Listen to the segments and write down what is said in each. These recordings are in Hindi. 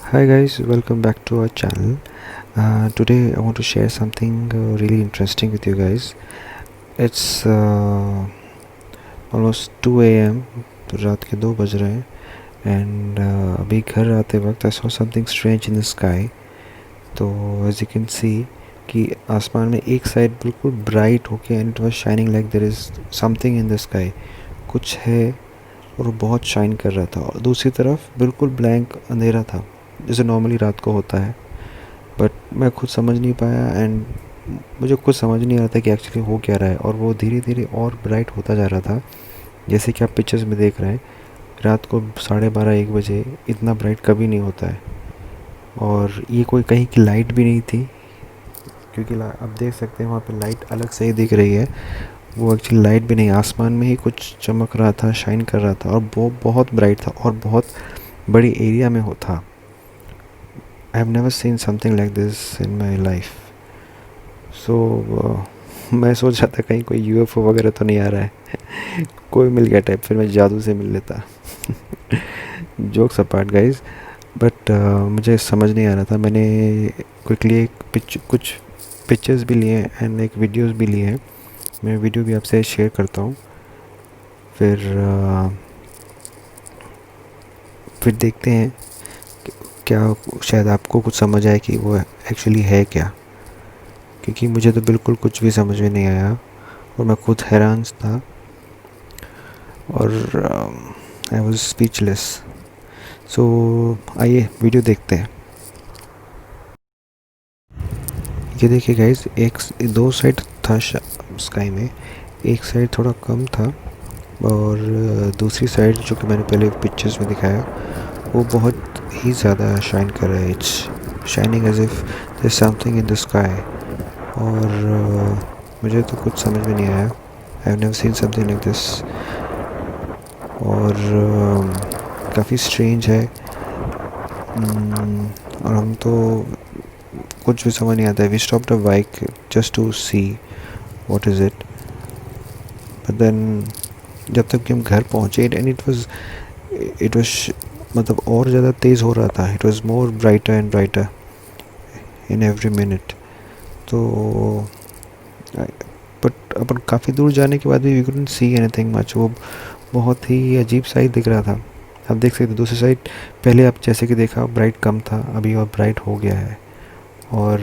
Hi guys, welcome back to our channel. Today I want to share something really interesting with you guys. It's almost 2 a.m. तो रात के 2 बज रहे हैं एंड अभी घर आते वक्त I saw something strange in the sky. तो एज यू कैन सी कि आसमान में एक साइड बिल्कुल ब्राइट होके and it was shining like there is something in the sky. कुछ है और वो बहुत शाइन कर रहा था, और दूसरी तरफ बिल्कुल ब्लैंक अंधेरा था जैसे नॉर्मली रात को होता है. बट मैं खुद समझ नहीं पाया एंड मुझे कुछ समझ नहीं आ रहा था कि एक्चुअली हो क्या रहा है. और वो धीरे धीरे और ब्राइट होता जा रहा था, जैसे कि आप पिक्चर्स में देख रहे हैं. रात को 12:30-1 बजे इतना ब्राइट कभी नहीं होता है. और ये कोई कहीं की लाइट भी नहीं थी, क्योंकि आप देख सकते हैं वहाँ पे लाइट अलग से ही दिख रही है. वो एक्चुअली लाइट भी नहीं, आसमान में ही कुछ चमक रहा था, शाइन कर रहा था, और वो बहुत ब्राइट था और बहुत बड़ी एरिया में हो था. I have never seen something like this in my life. So मैं सोच रहा था कहीं कोई यूएफओ वगैरह तो नहीं आ रहा है. कोई मिल गया टाइप, फिर मैं जादू से मिल लेता. Jokes apart guys. बट मुझे समझ नहीं आ रहा था. मैंने क्विकली कुछ पिक्चर्स भी लिए एंड एक वीडियोस भी लिए हैं. मैं वीडियो भी आपसे शेयर करता हूँ. फिर फिर देखते हैं क्या शायद आपको कुछ समझ आए कि वो एक्चुअली है क्या, क्योंकि मुझे तो बिल्कुल कुछ भी समझ में नहीं आया और मैं खुद हैरान था और आई वाज स्पीचलेस. सो आइए वीडियो देखते हैं. ये देखिए गाइस, एक दो साइड था स्काई में. एक साइड थोड़ा कम था और दूसरी साइड जो कि मैंने पहले पिक्चर्स में दिखाया वो बहुत ही ज़्यादा शाइन कर रहा है. It's shining as if there something in the sky. और मुझे तो कुछ समझ में नहीं आया. I have never seen something like this. और काफ़ी स्ट्रेंज है. और हम तो कुछ भी समझ नहीं आता है. We stop the bike just to see what is it. But then जब तक कि हम घर पहुँचे एंड इट वाज मतलब और ज़्यादा तेज़ हो रहा था. It was more brighter and brighter in every minute. तो बट अपन काफ़ी दूर जाने के बाद भी we couldn't see anything much. वो बहुत ही अजीब सा ही दिख रहा था. आप देख सकते दूसरी साइड पहले आप जैसे कि देखा ब्राइट कम था, अभी और ब्राइट हो गया है. और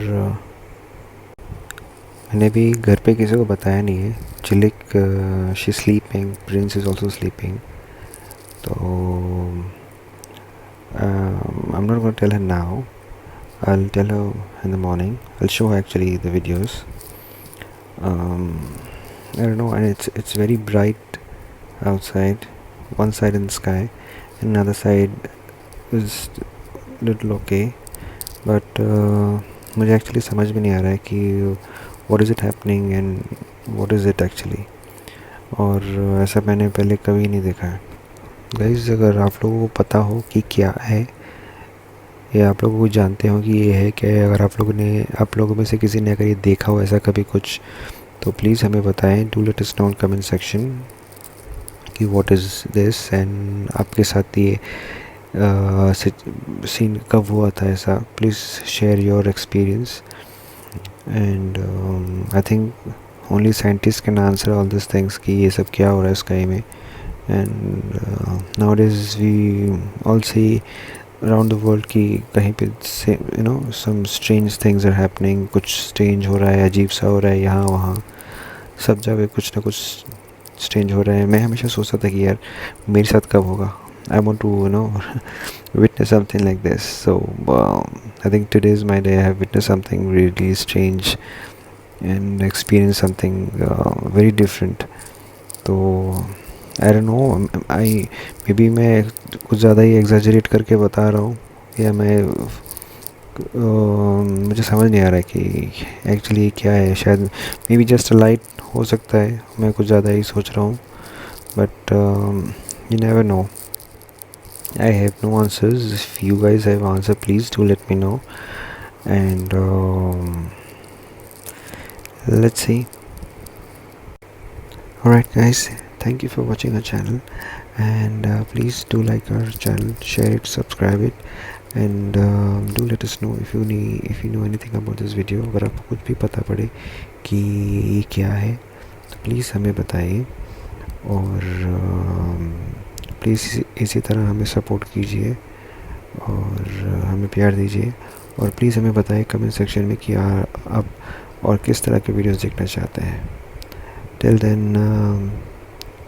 मैंने भी घर पे किसी को बताया नहीं है. चिलिक she sleeping, prince is also sleeping. तो I am not gonna tell her now. I'll tell her in the morning. I'll show her actually the videos. I don't know, and it's very bright outside. One side in the sky, and another side is little okay. But मुझे एक्चुअली समझ में नहीं आ रहा है कि what is it happening and what is it actually. और ऐसा मैंने पहले कभी नहीं देखा है. गाइस, अगर आप लोगों को पता हो कि क्या है या आप लोगों को जानते हो कि ये है क्या है, अगर आप लोगों में से किसी ने अगर ये देखा हो ऐसा कभी कुछ, तो प्लीज़ हमें बताएं. Do let us know in comment section कि व्हाट इज़ दिस. एंड आपके साथ ये सीन कब हुआ था ऐसा. Please share your experience. And I think only scientist can answer all this things कि ये सब क्या हो रहा है स्काई में. And nowadays we all see around the world कि कहीं पे से some strange things are happening. कुछ स्ट्रेंज हो रहा है, अजीब सा हो रहा है. यहाँ वहाँ सब जगह कुछ ना कुछ स्ट्रेंज हो रहा है. मैं हमेशा सोचता था कि यार मेरे साथ कब होगा. I want to witness something like this. So I think today is my day. I have witnessed something really strange and experienced something very different. तो I don't know, may be मैं कुछ ज़्यादा ही एग्जैजरेट करके बता रहा हूँ, या मुझे समझ नहीं आ रहा है कि एक्चुअली क्या है. शायद may be just a light हो सकता है. मैं कुछ ज़्यादा ही सोच रहा हूँ. But you never know. I have no answers. If you guys have answer please do let me know. And let's see. Alright guys, thank you for watching our channel, and please do like our channel, share it, subscribe it, and do let us know if you know anything about this video. अगर आपको कुछ भी पता पड़े कि ये क्या है तो प्लीज़ हमें बताइए, और प्लीज़ इसी तरह हमें सपोर्ट कीजिए और हमें प्यार दीजिए, और प्लीज़ हमें बताइए कमेंट सेक्शन में कि आप और किस तरह के वीडियोस देखना चाहते हैं। Till then,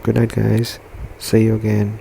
good night guys, see you again.